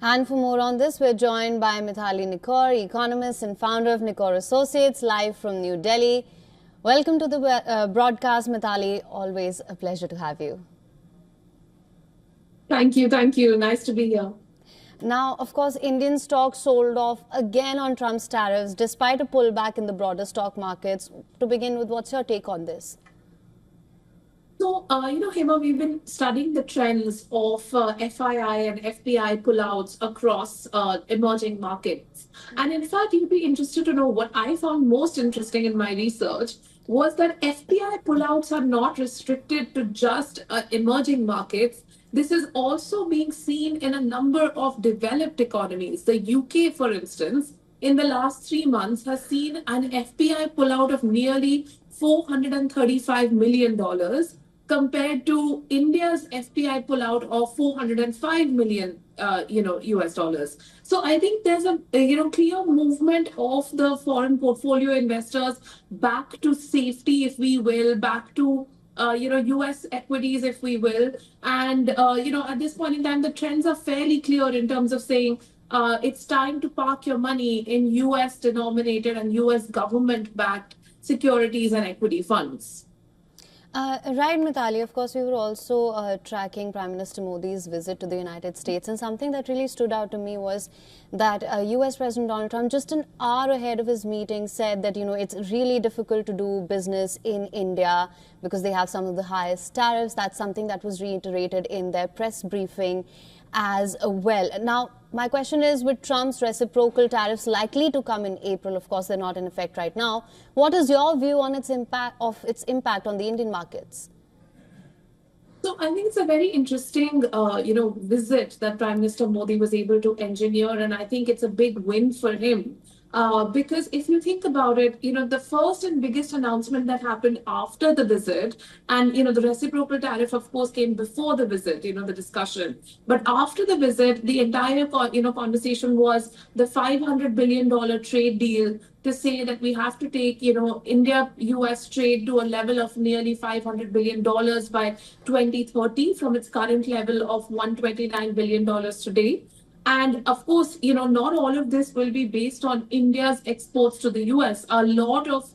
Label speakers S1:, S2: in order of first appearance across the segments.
S1: And for more on this, we're joined by Mithali Nikor, economist and founder of Nikor Associates, live from New Delhi. Welcome to the broadcast, Mithali. Always a pleasure to have you.
S2: Thank you. Thank you. Nice to be here.
S1: Now, of course, Indian stocks sold off again on Trump's tariffs, despite a pullback in the broader stock markets. To begin with, what's your take on this?
S2: So, Hema, we've been studying the trends of FII and FPI pullouts across emerging markets. And in fact, you'd be interested to know what I found most interesting in my research was that FPI pullouts are not restricted to just emerging markets. This is also being seen in a number of developed economies. The UK, for instance, in the last 3 months has seen an FPI pullout of nearly $435 million compared to India's FPI pullout of 405 million, US dollars. So I think there's a clear movement of the foreign portfolio investors back to safety, if we will, back to US equities, if we will. And at this point in time, the trends are fairly clear in terms of saying it's time to park your money in US denominated and US government backed securities and equity funds.
S1: Right, Mithali. Of course, we were also tracking Prime Minister Modi's visit to the United States. And something that really stood out to me was that US President Donald Trump, just an hour ahead of his meeting, said that, it's really difficult to do business in India because they have some of the highest tariffs. That's something that was reiterated in their press briefing as well. Now, my question is, with Trump's reciprocal tariffs likely to come in April, of course, they're not in effect right now. What is your view on its impact on the Indian markets?
S2: So I think it's a very interesting, visit that Prime Minister Modi was able to engineer, and I think it's a big win for him. Because if you think about it, the first and biggest announcement that happened after the visit, and the reciprocal tariff, of course, came before the visit, the discussion. But after the visit, the entire conversation was the $500 billion trade deal to say that we have to take, India-US trade to a level of nearly $500 billion by 2030 from its current level of $129 billion today. And of course, not all of this will be based on India's exports to the US. A lot of,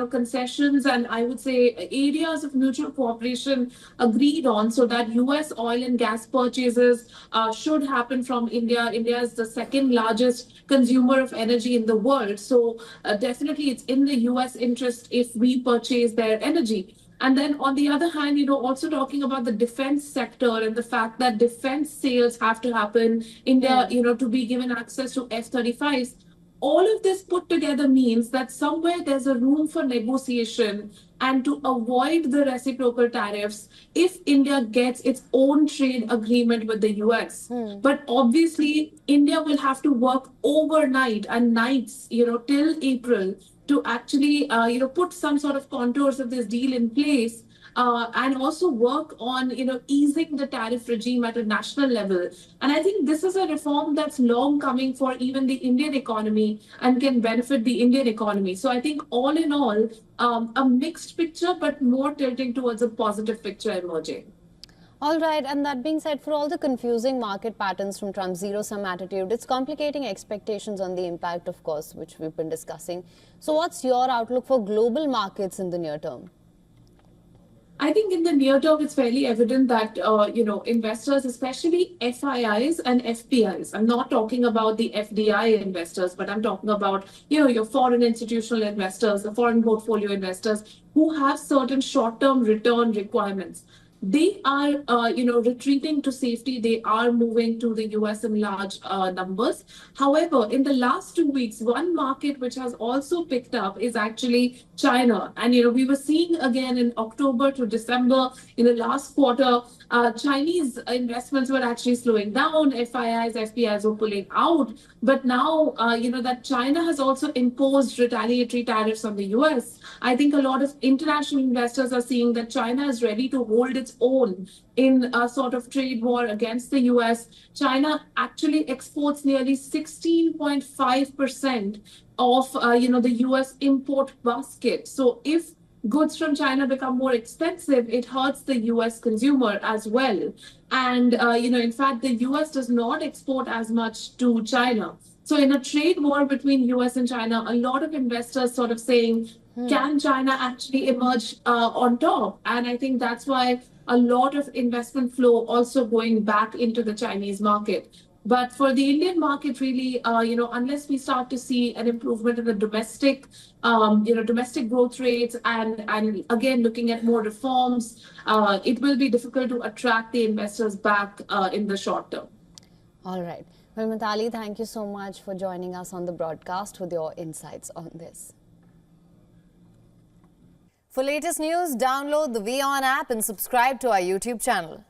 S2: concessions and I would say areas of mutual cooperation agreed on so that US oil and gas purchases should happen from India. India is the second largest consumer of energy in the world. So definitely it's in the US interest if we purchase their energy. And then on the other hand, also talking about the defense sector and the fact that defense sales have to happen, India, to be given access to F-35s. All of this put together means that somewhere there's a room for negotiation and to avoid the reciprocal tariffs if India gets its own trade agreement with the US. But obviously, India will have to work overnight and nights, till April to actually, put some sort of contours of this deal in place, and also work on, easing the tariff regime at a national level. And I think this is a reform that's long coming for even the Indian economy and can benefit the Indian economy. So I think all in all, a mixed picture, but more tilting towards a positive picture emerging.
S1: All right, and that being said, for all the confusing market patterns from Trump's zero-sum attitude, it's complicating expectations on the impact, of course, which we've been discussing. So what's your outlook for global markets in the near term?
S2: I think in the near term, it's fairly evident that, investors, especially FIIs and FPIs, I'm not talking about the FDI investors, but I'm talking about, your foreign institutional investors, the foreign portfolio investors who have certain short-term return requirements. They are, retreating to safety. They are moving to the US in large numbers. However, in the last 2 weeks, one market which has also picked up is actually China. And, we were seeing again in October to December, in the last quarter, Chinese investments were actually slowing down. FIIs, FPIs were pulling out. But now, that China has also imposed retaliatory tariffs on the US. I think a lot of international investors are seeing that China is ready to hold its own in a sort of trade war against the US. China actually exports nearly 16.5% of the US import basket. So if goods from China become more expensive, it hurts the US consumer as well. And, in fact, the US does not export as much to China. So, in a trade war between US and China, a lot of investors sort of saying, can China actually emerge on top? And I think that's why a lot of investment flow also going back into the Chinese market. But for the Indian market, really, unless we start to see an improvement in the domestic growth rates, and again looking at more reforms, it will be difficult to attract the investors back in the short term.
S1: All right. Well, Mithali, thank you so much for joining us on the broadcast with your insights on this. For latest news, download the WION app and subscribe to our YouTube channel.